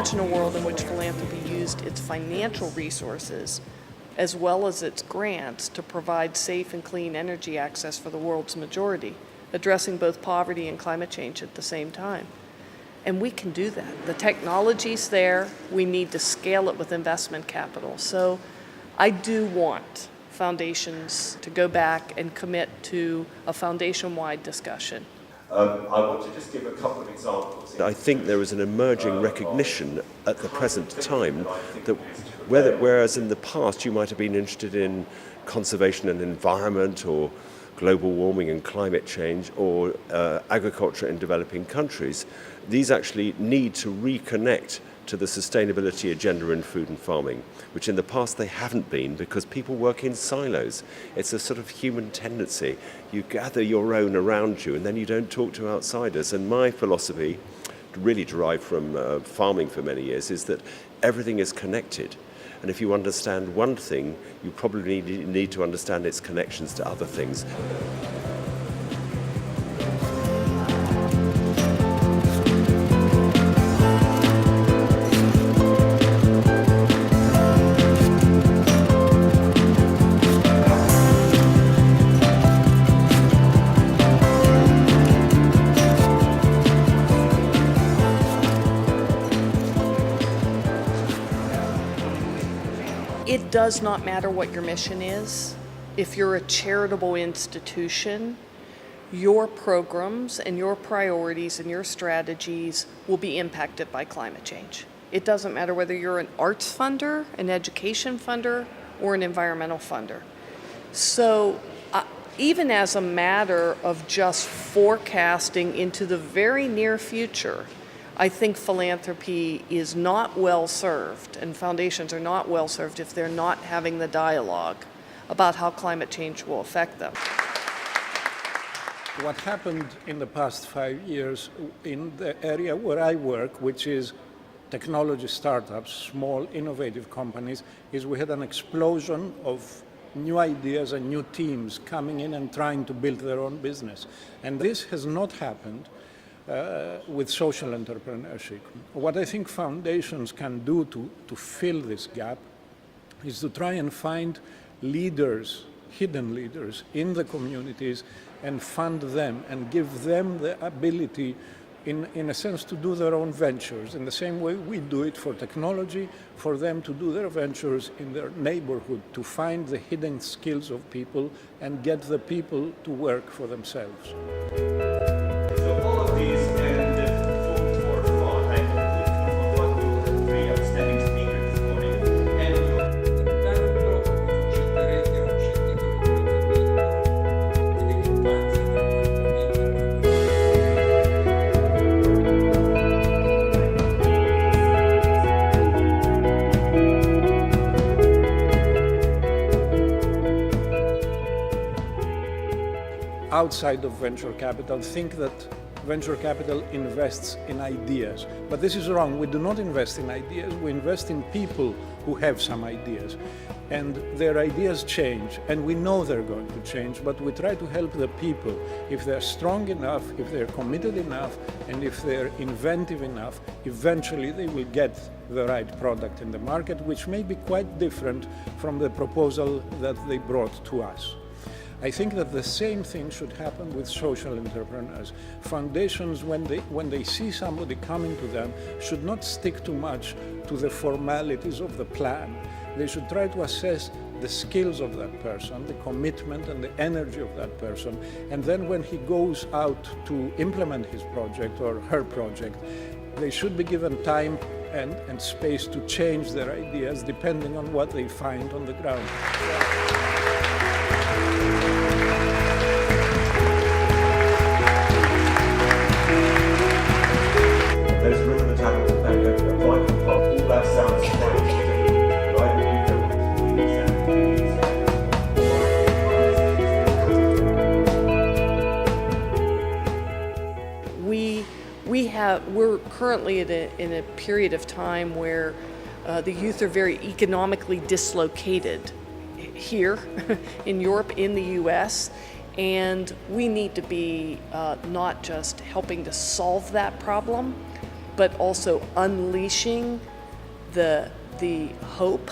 imagine a world in which philanthropy used its financial resources as well as its grants to provide safe and clean energy access for the world's majority, addressing both poverty and climate change at the same time. And we can do that. The technology's there. We need to scale it with investment capital. So I do want foundations to go back and commit to a foundation-wide discussion. I want to just give a couple of examples. I think there is an emerging recognition at the present time that whereas in the past you might have been interested in conservation and environment or global warming and climate change or agriculture in developing countries, these actually need to reconnect to the sustainability agenda in food and farming, which in the past they haven't been because people work in silos. It's a sort of human tendency. You gather your own around you and then you don't talk to outsiders. And my philosophy, really derived from farming for many years, is that everything is connected. And if you understand one thing, you probably need to understand its connections to other things. It does not matter what your mission is. If you're a charitable institution, your programs and your priorities and your strategies will be impacted by climate change. It doesn't matter whether you're an arts funder, an education funder, or an environmental funder. So even as a matter of just forecasting into the very near future, I think philanthropy is not well served, and foundations are not well served if they're not having the dialogue about how climate change will affect them. What happened in the past 5 years in the area where I work, which is technology startups, small innovative companies, is we had an explosion of new ideas and new teams coming in and trying to build their own business. And this has not happened with social entrepreneurship. What I think foundations can do to fill this gap is to try and find leaders, hidden leaders in the communities and fund them and give them the ability in a sense to do their own ventures in the same way we do it for technology, for them to do their ventures in their neighborhood, to find the hidden skills of people and get the people to work for themselves. Outside of venture capital, think that venture capital invests in ideas. But this is wrong. We do not invest in ideas. We invest in people who have some ideas. And their ideas change, and we know they're going to change, but we try to help the people. If they're strong enough, if they're committed enough, and if they're inventive enough, eventually they will get the right product in the market, which may be quite different from the proposal that they brought to us. I think that the same thing should happen with social entrepreneurs. Foundations, when they see somebody coming to them, should not stick too much to the formalities of the plan. They should try to assess the skills of that person, the commitment and the energy of that person, and then when he goes out to implement his project or her project, they should be given time and space to change their ideas depending on what they find on the ground. There's room in the table to play a vital part. All that sounds fine. We're currently in a period of time where the youth are very economically dislocated here in Europe, in the US, and we need to be not just helping to solve that problem, but also unleashing the hope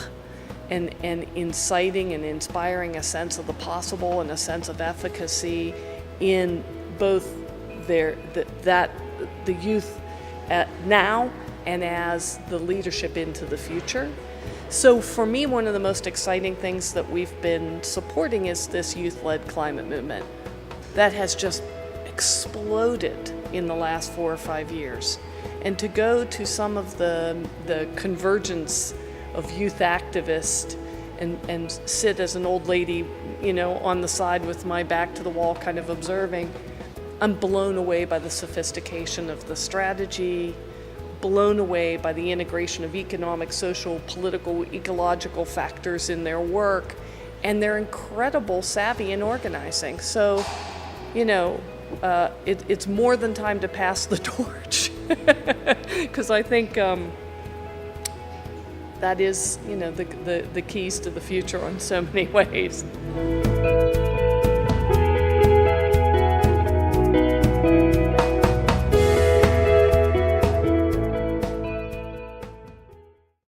and inciting and inspiring a sense of the possible and a sense of efficacy in both the youth now and as the leadership into the future. So for me, one of the most exciting things that we've been supporting is this youth-led climate movement that has just exploded in the last 4 or 5 years. And to go to some of the convergence of youth activists and sit as an old lady, on the side with my back to the wall kind of observing, I'm blown away by the sophistication of the strategy, blown away by the integration of economic, social, political, ecological factors in their work, and their incredible savvy in organizing. So, it's more than time to pass the torch, because I think that is, the keys to the future in so many ways.